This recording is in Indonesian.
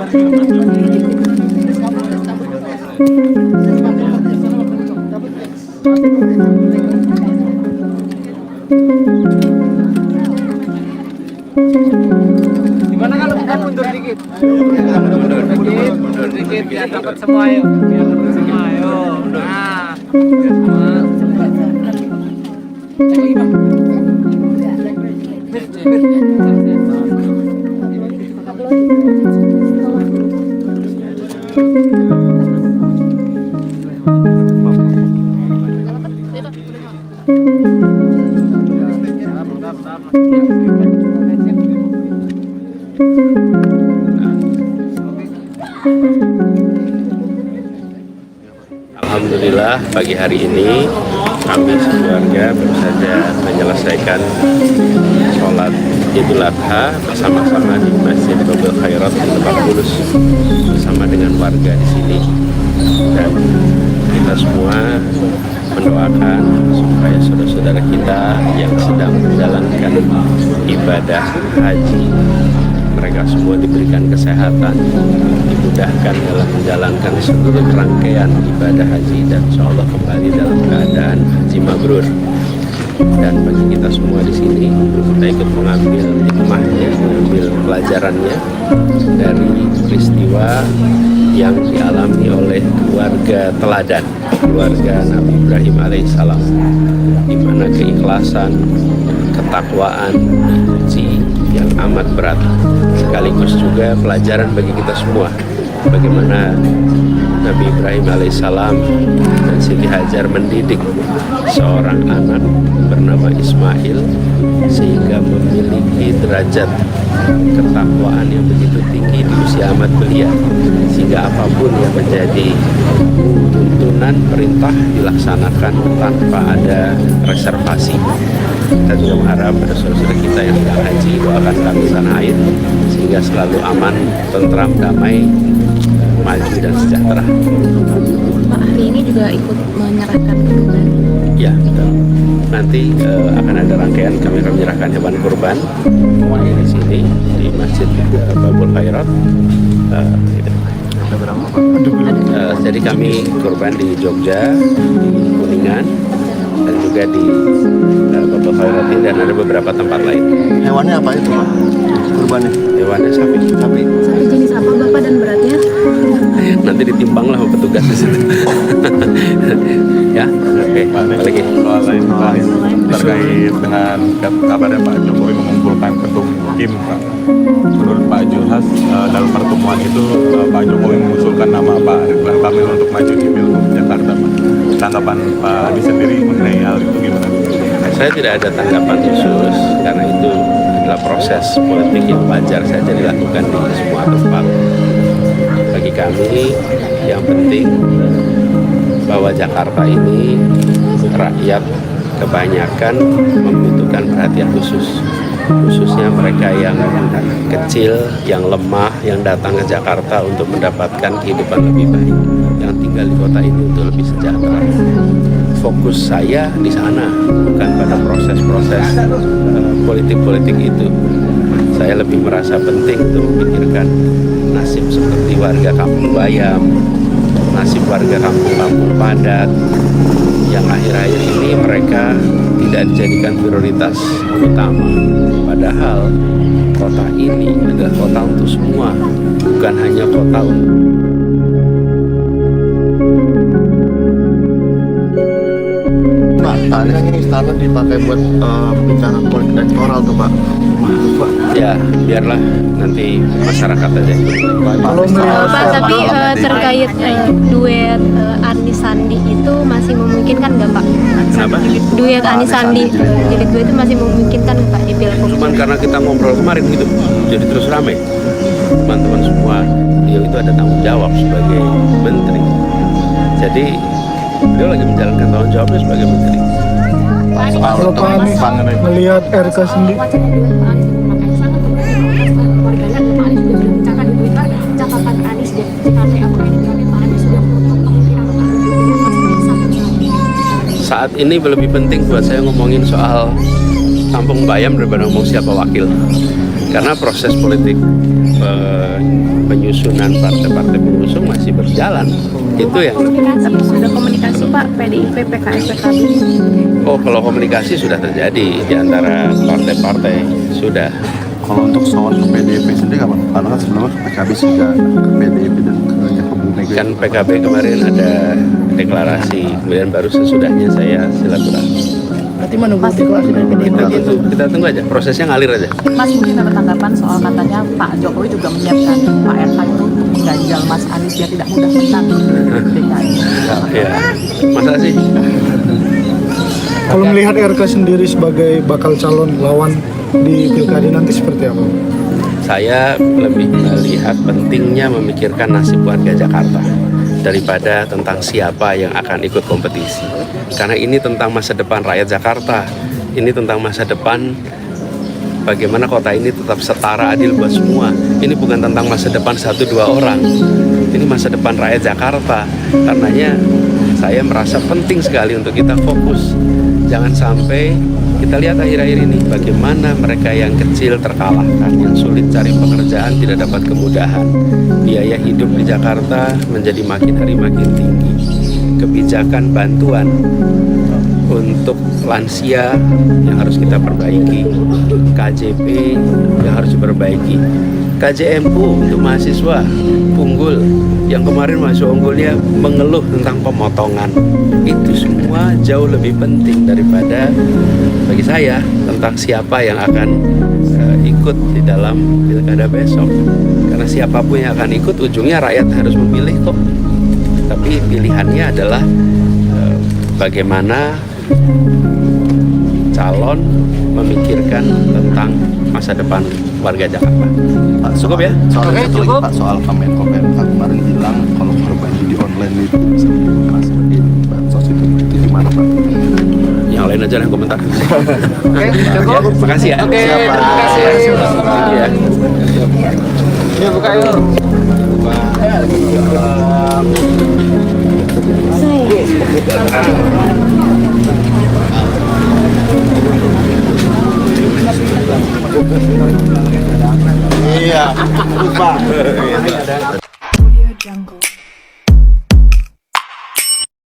Gimana kalau kita mundur dikit? Mundur dikit biar dapat semua yuk. Biar dapat semua yuk. Nah, Alhamdulillah pagi hari ini kami sekeluarga baru saja menyelesaikan sholat Idul Adha bersama-sama di Masjid Babul Khairat di Lebak Bulus bersama dengan warga di sini, dan kita semua mendoakan supaya saudara-saudara kita yang sedang menjalankan ibadah haji, mereka semua diberikan kesehatan, dimudahkan dalam menjalankan seluruh rangkaian ibadah haji, dan insya Allah kembali dalam keadaan haji mabrur. Dan bagi kita semua di sini, kita ikut mengambil hikmahnya, mengambil pelajarannya dari peristiwa yang dialami oleh keluarga teladan, keluarga Nabi Ibrahim alaihissalam, di mana keikhlasan, ketakwaan diuji yang amat berat, sekaligus juga pelajaran bagi kita semua bagaimana Nabi Ibrahim alaihissalam dan Siti Hajar mendidik seorang anak bernama Ismail sehingga memiliki derajat ketakwaan yang begitu tinggi di usia amat belia, sehingga apapun yang menjadi tuntunan perintah dilaksanakan tanpa ada reservasi. Kita juga mengharap pada saudara kita yang sedang haji, doakan kami tanah air sehingga selalu aman, tentram, damai, maju dan sejahtera. Pak, hari ini juga ikut menyerahkan kurban. Ya, betul. Nanti akan ada rangkaian kami akan menyerahkan hewan kurban di sini di Masjid Babul Khairat. Jadi kami kurban di Jogja, di Kuningan, dan juga di Babul Khairat ini, dan ada beberapa tempat lain. Hewannya apa itu, Pak? Kurbannya? Hewannya sapi. Sapi jenis apa, Bapak, dan beratnya? Nanti ditimbang lah sama petugas di situ. Ya, oke. Lagi soal lain terkait dengan kabarnya Pak Jokowi mengumpulkan ketum Kim, Pak. Menurut Pak Julhas, dalam pertemuan itu Pak Jokowi mengusulkan nama Pak Ridwan Kamil untuk maju di Pilgub Jakarta, Pak. Tanggapan Pak Adi sendiri mengenai hal itu gimana? saya tidak ada tanggapan khusus karena itu adalah proses politik yang wajar saja dilakukan di semua tempat. Bagi kami yang penting bahwa Jakarta ini rakyat kebanyakan membutuhkan perhatian khusus, khususnya mereka yang kecil, yang lemah, yang datang ke Jakarta untuk mendapatkan kehidupan lebih baik, yang tinggal di kota ini untuk lebih sejahtera. Fokus saya di sana, bukan pada proses-proses politik-politik itu. Saya lebih merasa penting untuk memikirkan nasib seperti warga Kampung Bayam, nasib warga kampung-kampung padat, yang akhir-akhir ini mereka tidak dijadikan prioritas utama. Padahal kota ini adalah kota untuk semua, bukan hanya kota untuk Pak, ini istana dipakai buat bicara politik elektoral tuh, Pak. ya biarlah nanti masyarakat aja. Pak, tapi terkait duet Anies Sandi itu masih memungkinkan nggak, Pak? Kenapa? Duet Anies Sandi jilid 2 itu masih memungkinkan nggak, Pak, di Pilgub? Cuman karena kita ngobrol kemarin gitu, jadi terus ramai. Teman-teman semua, beliau itu ada tanggung jawab sebagai menteri. Jadi beliau lagi menjalankan tanggung jawabnya sebagai menteri. Kalau Pak Anies melihat RK sendiri, Saat ini lebih penting buat saya ngomongin soal Kampung Bayam daripada ngomong siapa wakil. karena proses politik penyusunan partai-partai pengusung masih berjalan. Itu yang Sudah komunikasi Pak, PDIP, PKS, PKB. oh kalau komunikasi sudah terjadi di antara partai-partai sudah. Kalau untuk soal ke PDIP sendiri apa? Karena kan sebelumnya ke PKB sudah ke PDIP dan ke Bung Mega. Kan PKB kemarin ada deklarasi, kemudian baru sesudahnya saya silaturahmi. Berarti menunggu deklarasi dari PDIP. Kita tunggu aja, prosesnya ngalir aja. Mas mungkin ada tanggapan soal katanya Pak Jokowi juga menyiapkan Pak RK itu untuk mengganjal Mas Anies biar tidak mudah menang di DKI. Ya, masa sih? Kalau melihat RK sendiri sebagai bakal calon lawan di pilkada nanti seperti apa? Saya lebih melihat pentingnya memikirkan nasib warga Jakarta daripada tentang siapa yang akan ikut kompetisi. Karena ini tentang masa depan rakyat Jakarta. Ini tentang masa depan bagaimana kota ini tetap setara adil buat semua. Ini bukan tentang masa depan 1-2 orang. Ini masa depan rakyat Jakarta. Karenanya saya merasa penting sekali untuk kita fokus. Jangan sampai kita lihat akhir-akhir ini bagaimana mereka yang kecil terkalahkan, yang sulit cari pekerjaan tidak dapat kemudahan. Biaya hidup di Jakarta menjadi makin hari makin tinggi. Kebijakan bantuan untuk lansia yang harus kita perbaiki, KJP yang harus diperbaiki, KJMU untuk mahasiswa unggul yang kemarin mahasiswa unggulnya mengeluh tentang pemotongan. Itu semua jauh lebih penting daripada bagi saya tentang siapa yang akan ikut di dalam pilkada besok. Karena siapapun yang akan ikut ujungnya rakyat harus memilih kok. Tapi pilihannya adalah bagaimana calon memikirkan tentang masa depan warga Jakarta. Pak, Cukup ya? Soal satu lagi Pak, soal Kemenko PMK kemarin bilang kalau korban judi online itu bisa dimasukin bansos itu gimana Pak? Yang lain aja yang komentar. Oke, cukup. Makasih ya. Oke, terima kasih. Ya. Yuk buka yuk. Iya, lupa.